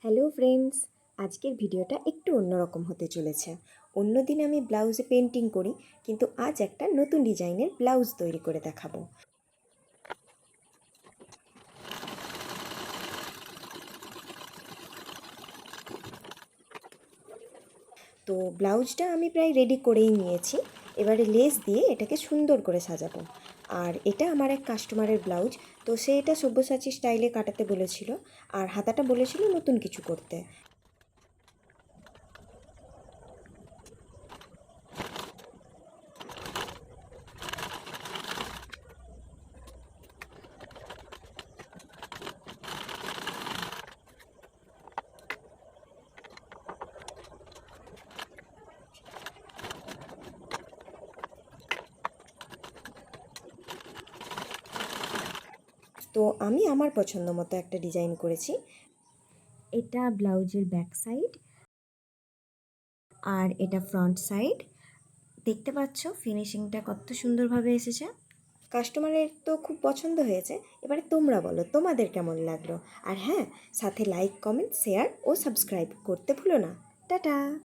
Hello friends, আজকের ভিডিওটা একটু অন্যরকম হতে চলেছে। অন্যদিন আমি ব্লাউজে পেন্টিং করি, কিন্তু আজ একটা নতুন ডিজাইনের ব্লাউজ তৈরি করে দেখাবো। তো ব্লাউজটা আমি প্রায় রেডি করেই নিয়েছি। এবারে লেস দিয়ে এটাকে সুন্দর করে সাজাবো। আর এটা আমার এক কাস্টমারের ব্লাউজ, তো সে এটা সব্যসাচী স্টাইলে কাটাতে বলেছিল, আর হাতাটা বলেছিল নতুন কিছু করতে। তো আমি আমার পছন্দ মতো একটা ডিজাইন করেছি। এটা ব্লাউজের ব্যাক সাইড, আর এটা ফ্রন্ট সাইড। দেখতে পাচ্ছ ফিনিশিংটা কত সুন্দরভাবে এসেছে। কাস্টমারের তো খুব পছন্দ হয়েছে। এবারে তোমরা বলো তোমাদের কেমন লাগলো। আর হ্যাঁ, সাথে লাইক, কমেন্ট, শেয়ার ও সাবস্ক্রাইব করতে ভুলো না। টাটা।